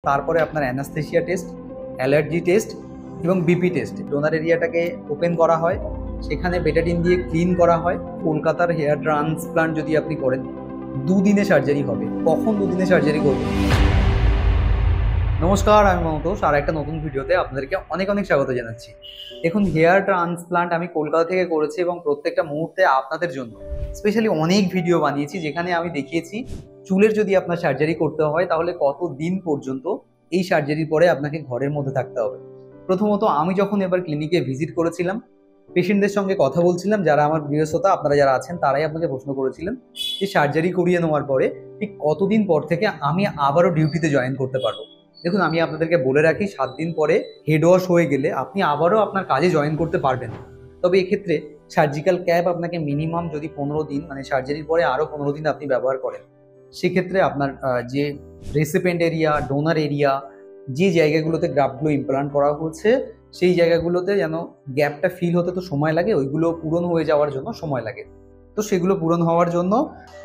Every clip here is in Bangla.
তারপরে আপনার অ্যানাস্থেসিয়া টেস্ট, অ্যালার্জি টেস্ট এবং বিপি টেস্ট। ডোনার এরিয়াটাকে ওপেন করা হয়, সেখানে বেটাডিন দিয়ে ক্লিন করা হয়। কলকাতার হেয়ার ট্রান্সপ্লান্ট যদি আপনি করেন, দুদিনে সার্জারি হবে। কখন দুদিনে সার্জারি করবেন? নমস্কার, আমি মমতোষ। আর একটা নতুন ভিডিওতে আপনাদেরকে অনেক অনেক স্বাগত জানাচ্ছি। দেখুন, হেয়ার ট্রান্সপ্লান্ট আমি কলকাতা থেকে করেছি এবং প্রত্যেকটা মুহূর্তে আপনাদের জন্য স্পেশালি অনেক ভিডিও বানিয়েছি, যেখানে আমি দেখিয়েছি চুলের যদি আপনার সার্জারি করতে হয় তাহলে কত দিন পর্যন্ত এই সার্জারির পরে আপনাকে ঘরের মধ্যে থাকতে হবে। প্রথমত, আমি যখন এবার ক্লিনিকে ভিজিট করেছিলাম, পেশেন্টদের সঙ্গে কথা বলছিলাম, যারা আমার গৃহস্থতা আপনারা যারা আছেন তারাই আপনাকে প্রশ্ন করেছিলেন যে সার্জারি করিয়ে নেওয়ার পরে ঠিক কতদিন পর থেকে আমি আবারও ডিউটিতে জয়েন করতে পারবো। দেখুন, আমি আপনাদেরকে বলে রাখি, 7 দিন পরে হেড ওয়াশ হয়ে গেলে আপনি আবারও আপনার কাজে জয়েন করতে পারবেন। তবে এক্ষেত্রে সার্জিক্যাল ক্যাপ আপনাকে মিনিমাম যদি 15 দিন, মানে সার্জারির পরে আরও 15 দিন আপনি ব্যবহার করেন, সেক্ষেত্রে আপনার যে রেসিপেন্ট এরিয়া, ডোনার এরিয়া, যে জায়গাগুলোতে গ্রাফটগুলো ইমপ্লান্ট করা হচ্ছে সেই জায়গাগুলোতে যেন গ্যাপটা ফিল হতে তো সময় লাগে, ওইগুলো পূরণ হয়ে যাওয়ার জন্য সময় লাগে। তো সেগুলো পূরণ হওয়ার জন্য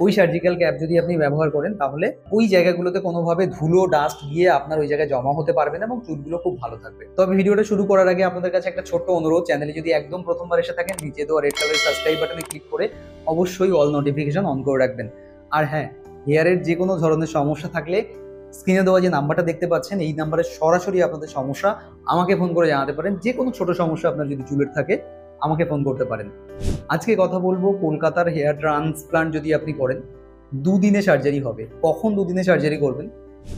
ওই সার্জিক্যাল ক্যাপ যদি আপনি ব্যবহার করেন, তাহলে ওই জায়গাগুলোতে কোনোভাবে ধুলো ডাস্ট গিয়ে আপনার ওই জায়গায় জমা হতে পারবে না এবং চুলগুলো খুব ভালো থাকবে। তবে ভিডিওটা শুরু করার আগে আপনাদের কাছে একটা ছোট্ট অনুরোধ, চ্যানেলে যদি একদম প্রথমবার এসে থাকেন, নিচে দেওয়া রেড কালারের সাবস্ক্রাইব বাটনে ক্লিক করে অবশ্যই অল নোটিফিকেশন অন করে রাখবেন। আর হ্যাঁ, হেয়ারের যে কোনো ধরনের সমস্যা থাকলে স্ক্রিনে দেওয়া যে নাম্বারটা দেখতে পাচ্ছেন, এই নাম্বারে সরাসরি আপনাদের সমস্যা আমাকে ফোন করে জানাতে পারেন। যে কোনো ছোট সমস্যা আপনার যদি চুলের থাকে আমাকে ফোন করতে পারেন। আজকে কথা বলবো কলকাতার হেয়ার ট্রান্সপ্লান্ট যদি আপনি করেন, দুদিনে সার্জারি হবে। কখন দুদিনে সার্জারি করবেন?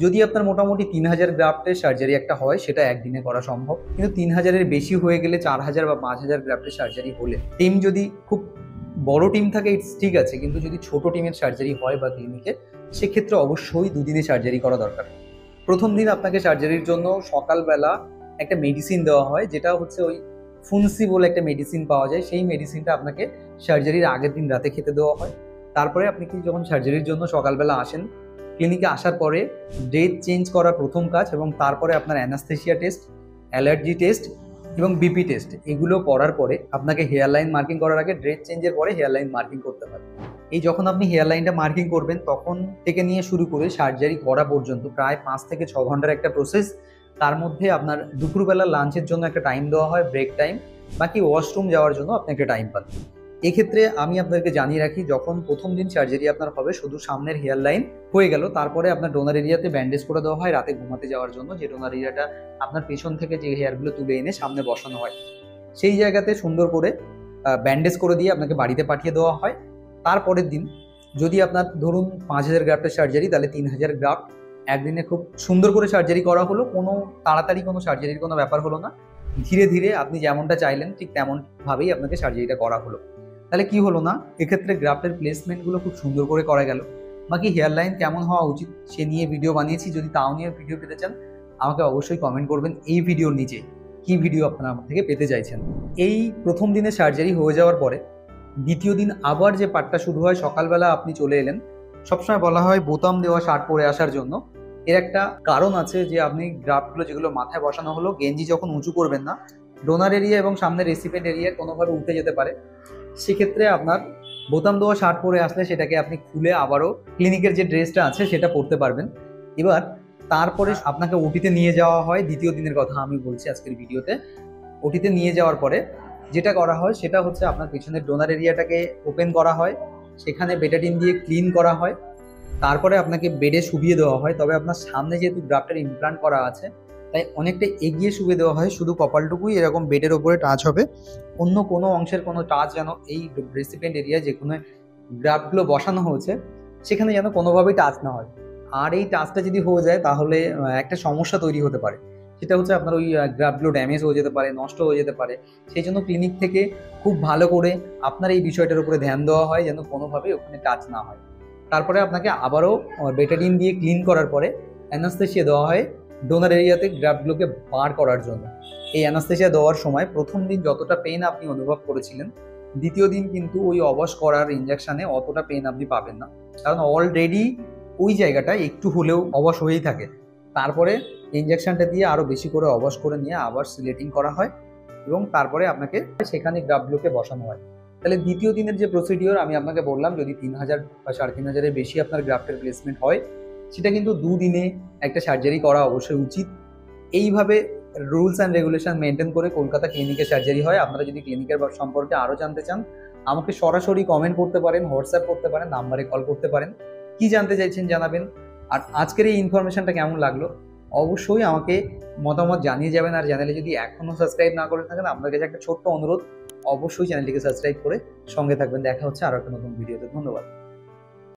যদি আপনার মোটামুটি 3000 গ্রাফটের সার্জারি একটা হয়, সেটা একদিনে করা সম্ভব। কিন্তু 3000-এর বেশি হয়ে গেলে, 4000 বা 5000 গ্রাফটের সার্জারি হলে, টিম যদি খুব বড় টিম থাকে ঠিক আছে, কিন্তু যদি ছোট টিমের সার্জারি হয় বা ক্লিনিকে, সেক্ষেত্রে অবশ্যই দুদিনে সার্জারি করা দরকার। প্রথম দিন আপনাকে সার্জারির জন্য সকালবেলা একটা মেডিসিন দেওয়া হয়, যেটা হচ্ছে ওই ফুনসি বলে একটা মেডিসিন পাওয়া যায়। সেই মেডিসিনটা আপনাকে সার্জারির আগের দিন রাতে খেতে দেওয়া হয়। তারপরে আপনি কি যখন সার্জারির জন্য সকালবেলা আসেন, ক্লিনিকে আসার পরে ড্রেস চেঞ্জ করা প্রথম কাজ, এবং তারপরে আপনার অ্যানাস্থেসিয়া টেস্ট, অ্যালার্জি টেস্ট এবং বিপি টেস্ট, এগুলো করার পরে আপনাকে হেয়ার লাইন মার্কিং করার আগে ড্রেস চেঞ্জের পরে হেয়ার লাইন মার্কিং করতে হয়। এই যখন আপনি হেয়ার লাইনটা মার্কিং করবেন, তখন থেকে নিয়ে শুরু করে সার্জারি করা পর্যন্ত প্রায় 5 থেকে 6 ঘন্টার একটা প্রসেস। তার মধ্যে আপনার দুপুরবেলা লাঞ্চের জন্য একটা টাইম দেওয়া হয়, ব্রেক টাইম। বাকি ওয়াশরুম যাওয়ার জন্য আপনি একটা টাইম পান। এক্ষেত্রে আমি আপনাদেরকে জানিয়ে রাখি, যখন প্রথম দিন সার্জারি আপনার হবে, শুধু সামনের হেয়ার লাইন হয়ে গেল, তারপরে আপনার ডোনার এরিয়াতে ব্যান্ডেজ করে দেওয়া হয় রাতে ঘুমাতে যাওয়ার জন্য। যে ডোনার এরিয়াটা আপনার পেছন থেকে যে হেয়ারগুলো তুলে এনে সামনে বসানো হয়, সেই জায়গাতে সুন্দর করে ব্যান্ডেজ করে দিয়ে আপনাকে বাড়িতে পাঠিয়ে দেওয়া হয়। তারপরের দিন যদি আপনার ধরুন 5000 গ্রাফটের সার্জারি, তাহলে 3000 গ্রাফট একদিনে খুব সুন্দর করে সার্জারি করা হলো। কোনো তাড়াতাড়ি কোনো সার্জারির কোনো ব্যাপার হলো না। ধীরে ধীরে আপনি যেমনটা চাইলেন ঠিক তেমনভাবেই আপনাকে সার্জারিটা করা হলো। তাহলে কি হলো না, এক্ষেত্রে গ্রাফটের প্লেসমেন্টগুলো খুব সুন্দর করে করা গেল। বাকি হেয়ার লাইন কেমন হওয়া উচিত সে নিয়ে ভিডিও বানিয়েছি। যদি তাও নিয়ে ভিডিও পেতে চান, আমাকে অবশ্যই কমেন্ট করবেন এই ভিডিওর নিচে কি ভিডিও আপনারা আমার থেকে পেতে চাইছেন। এই প্রথম দিনে সার্জারি হয়ে যাওয়ার পরে দ্বিতীয় দিন আবার যে পার্টটা শুরু হয়, সকালবেলা আপনি চলে এলেন। সবসময় বলা হয় বোতাম দেওয়া শার্ট পরে আসার জন্য। এর একটা কারণ আছে, যে আপনি গ্রাফগুলো যেগুলো মাথায় বসানো হলো, গেঞ্জি যখন উঁচু করবেন না, ডোনার এরিয়া এবং সামনের রেসিপেন্ট এরিয়া কোনোভাবে উঠে যেতে পারে। সেক্ষেত্রে আপনার বোতাম দেওয়া শার্ট পরে আসলে সেটাকে আপনি খুলে আবারও ক্লিনিকের যে ড্রেসটা আছে সেটা পরতে পারবেন। এবার তারপরে আপনাকে ওটিতে নিয়ে যাওয়া হয়। দ্বিতীয় দিনের কথা আমি বলছি আজকের ভিডিওতে। ওটিতে নিয়ে যাওয়ার পরে যেটা করা হয় সেটা হচ্ছে আপনার পিছনের ডোনার এরিয়াটাকে ওপেন করা হয়, সেখানে বেটাডিন দিয়ে ক্লিন করা হয়। তারপরে আপনাকে বেডে শুবিয়ে দেওয়া হয়। তবে আপনার সামনে যেহেতু গ্রাফটের ইমপ্লান্ট করা আছে, তাই অনেকটা এগিয়ে শুবিয়ে দেওয়া হয়। শুধু কপালটুকুই এরকম বেডের ওপরে টাচ হবে, অন্য কোনো অংশের কোনো টাচ যেন এই রেসিপেন্ট এরিয়া যেখানে গ্রাফটগুলো বসানো হয়েছে সেখানে যেন কোনোভাবেই টাচ না হয়। আর এই টাচটা যদি হয়ে যায়, তাহলে একটা সমস্যা তৈরি হতে পারে। সেটা হচ্ছে আপনার ওই গ্রাফটগুলো ড্যামেজ হয়ে যেতে পারে, নষ্ট হয়ে যেতে পারে। সেই জন্য ক্লিনিক থেকে খুব ভালো করে আপনার এই বিষয়টার উপরে ধ্যান দেওয়া হয় যেন কোনোভাবেই ওখানে টাচ না হয়। তারপরে আপনাকে আবারও বেটাডিন দিয়ে ক্লিন করার পরে অ্যানাস্থেসিয়া দেওয়া হয় ডোনার এরিয়াতে গ্রাফটগুলোকে বার করার জন্য। এই অ্যানাস্থেসিয়া দেওয়ার সময় প্রথম দিন যতটা পেইন আপনি অনুভব করেছিলেন, দ্বিতীয় দিন কিন্তু ওই অবশ করার ইঞ্জেকশনে অতটা পেইন আপনি পাবেন না, কারণ অলরেডি ওই জায়গাটায় একটু হলেও অবশ হয়েই থাকে। তারপরে ইঞ্জেকশনটা দিয়ে আরও বেশি করে অবশ করে নিয়ে আবার সিলেটিং করা হয় এবং তারপরে আপনাকে সেখানে গ্রাফটগুলোকে বসানো হয়। তাহলে দ্বিতীয় দিনের যে প্রসিডিওর আমি আপনাকে বললাম, যদি 3000 বা 3500-এর বেশি আপনার গ্রাফটের প্লেসমেন্ট হয়, সেটা কিন্তু 2 দিনে একটা সার্জারি করা অবশ্যই উচিত। এইভাবে রুলস অ্যান্ড রেগুলেশন মেনটেন করে কলকাতা ক্লিনিকে সার্জারি হয়। আপনারা যদি ক্লিনিকের সম্পর্কে আরও জানতে চান, আমাকে সরাসরি কমেন্ট করতে পারেন, হোয়াটসঅ্যাপ করতে পারেন, নাম্বারে কল করতে পারেন। কি জানতে চাইছেন জানাবেন। আর আজকের এই ইনফরমেশনটা কেমন লাগলো অবশ্যই আমাকে মতামত জানিয়ে যাবেন। আর চ্যানেলে যদি এখনও সাবস্ক্রাইব না করে থাকেন, আপনার কাছে একটা ছোট্ট অনুরোধ, অবশ্যই চ্যানেলটিকে সাবস্ক্রাইব করে সঙ্গে থাকবেন। দেখা হচ্ছে আরও একটা নতুন ভিডিওতে। ধন্যবাদ।